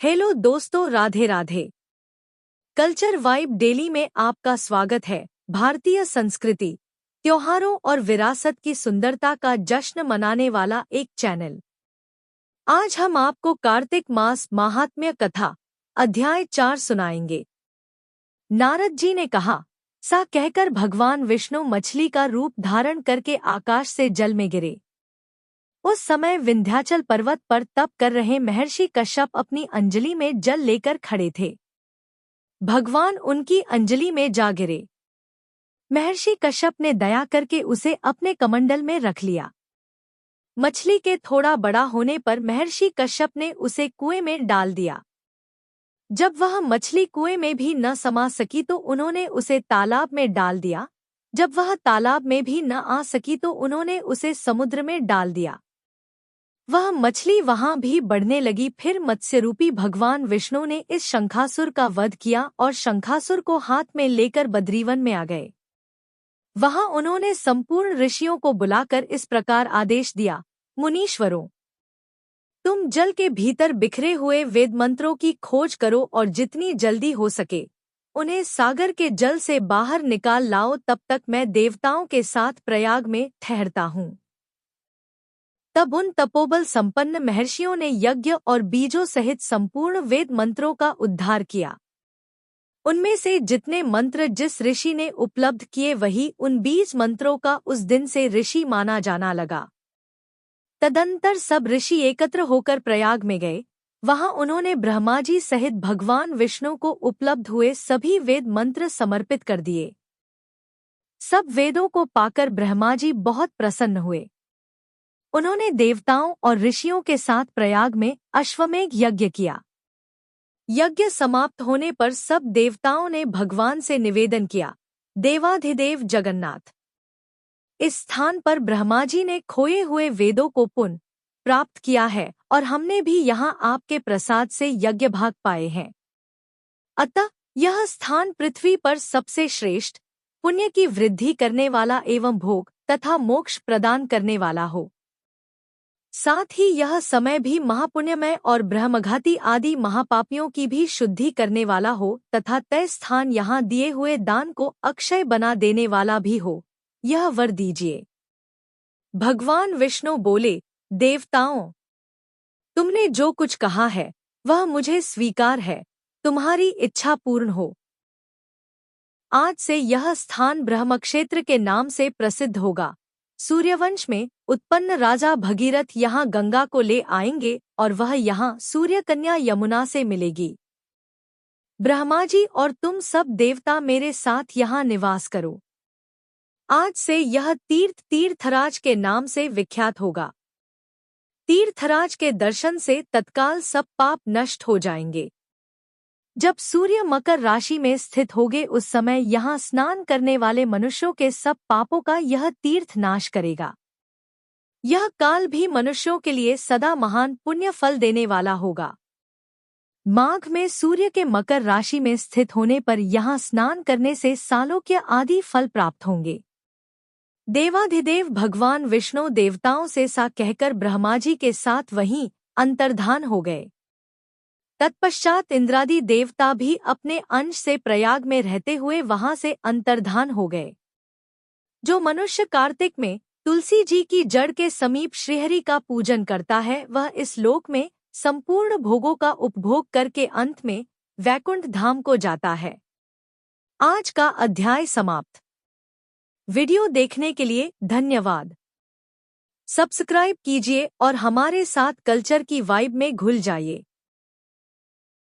Hello दोस्तों, Radhe Radhe. Culture vibe daily में आपका स्वागत है। भारतीय संस्कृति, त्योहारों और विरासत की सुंदरता का जश्न मनाने वाला एक चैनल। आज हम आपको कार्तिक मास माहात्म्य कथा अध्याय 4 सुनाएंगे। नारद जी ने कहा, सा कहकर भगवान विष्णु मछली का रूप धारण करके आकाश से जल में गिरे। उस समय विंध्याचल पर्वत पर तप कर रहे महर्षि कश्यप अपनी अंजलि में जल लेकर खड़े थे। भगवान उनकी अंजलि में जा गिरे। महर्षि कश्यप ने दया करके उसे अपने कमंडल में रख लिया। मछली के थोड़ा बड़ा होने पर महर्षि कश्यप ने उसे कुएं में डाल दिया। जब वह मछली कुएं में भी न समा सकी तो उन्होंने उसे तालाब में डाल दिया। जब वह तालाब में भी न आ सकी तो उन्होंने उसे समुद्र में डाल दिया। वह मछली वहां भी बढ़ने लगी। फिर मत्स्यरूपी भगवान विष्णु ने इस शंखासुर का वध किया और शंखासुर को हाथ में लेकर बद्रीवन में आ गए। वहां उन्होंने संपूर्ण ऋषियों को बुलाकर इस प्रकार आदेश दिया, मुनीश्वरों, तुम जल के भीतर बिखरे हुए वेद मंत्रों की खोज करो और जितनी जल्दी हो सके उन्हें सागर के जल से बाहर निकाल लाओ। तब तक मैं देवताओं के साथ प्रयाग में ठहरता हूँ। तब उन तपोबल संपन्न महर्षियों ने यज्ञ और बीजों सहित संपूर्ण वेद मंत्रों का उद्धार किया। उनमें से जितने मंत्र जिस ऋषि ने उपलब्ध किए वही उन बीज मंत्रों का उस दिन से ऋषि माना जाना लगा। तदंतर सब ऋषि एकत्र होकर प्रयाग में गए। वहां उन्होंने ब्रह्मा जी सहित भगवान विष्णु को उपलब्ध हुए सभी वेद मंत्र समर्पित कर दिए। सब वेदों को पाकर ब्रह्मा जी बहुत प्रसन्न हुए। उन्होंने देवताओं और ऋषियों के साथ प्रयाग में अश्वमेध यज्ञ किया। यज्ञ समाप्त होने पर सब देवताओं ने भगवान से निवेदन किया, देवाधिदेव जगन्नाथ, इस स्थान पर ब्रह्मा जी ने खोए हुए वेदों को पुनः प्राप्त किया है और हमने भी यहाँ आपके प्रसाद से यज्ञ भाग पाए हैं। अतः यह स्थान पृथ्वी पर सबसे श्रेष्ठ, पुण्य की वृद्धि करने वाला एवं भोग तथा मोक्ष प्रदान करने वाला हो। साथ ही यह समय भी महापुण्यमय और ब्रह्मघाती आदि महापापियों की भी शुद्धि करने वाला हो तथा तय स्थान यहाँ दिए हुए दान को अक्षय बना देने वाला भी हो, यह वर दीजिए। भगवान विष्णु बोले, देवताओं, तुमने जो कुछ कहा है वह मुझे स्वीकार है। तुम्हारी इच्छा पूर्ण हो। आज से यह स्थान ब्रह्मक्षेत्र के नाम से प्रसिद्ध होगा। सूर्यवंश में उत्पन्न राजा भगीरथ यहाँ गंगा को ले आएंगे और वह यहाँ सूर्यकन्या यमुना से मिलेगी। ब्रह्मा जी और तुम सब देवता मेरे साथ यहाँ निवास करो। आज से यह तीर्थ तीर्थराज के नाम से विख्यात होगा। तीर्थराज के दर्शन से तत्काल सब पाप नष्ट हो जाएंगे। जब सूर्य मकर राशि में स्थित होगे उस समय यहाँ स्नान करने वाले मनुष्यों के सब पापों का यह तीर्थ नाश करेगा। यह काल भी मनुष्यों के लिए सदा महान पुण्य फल देने वाला होगा। माघ में सूर्य के मकर राशि में स्थित होने पर यहाँ स्नान करने से सालोक्य आदि फल प्राप्त होंगे। देवाधिदेव भगवान विष्णु देवताओं से सा कहकर ब्रह्मा जी के साथ वहीं अंतर्धान हो गए। तत्पश्चात इंद्रादि देवता भी अपने अंश से प्रयाग में रहते हुए वहां से अंतर्धान हो गए। जो मनुष्य कार्तिक में तुलसी जी की जड़ के समीप श्रीहरि का पूजन करता है वह इस लोक में संपूर्ण भोगों का उपभोग करके अंत में वैकुंठ धाम को जाता है। आज का अध्याय समाप्त। वीडियो देखने के लिए धन्यवाद। सब्सक्राइब कीजिए और हमारे साथ कल्चर की वाइब में घुल जाइए।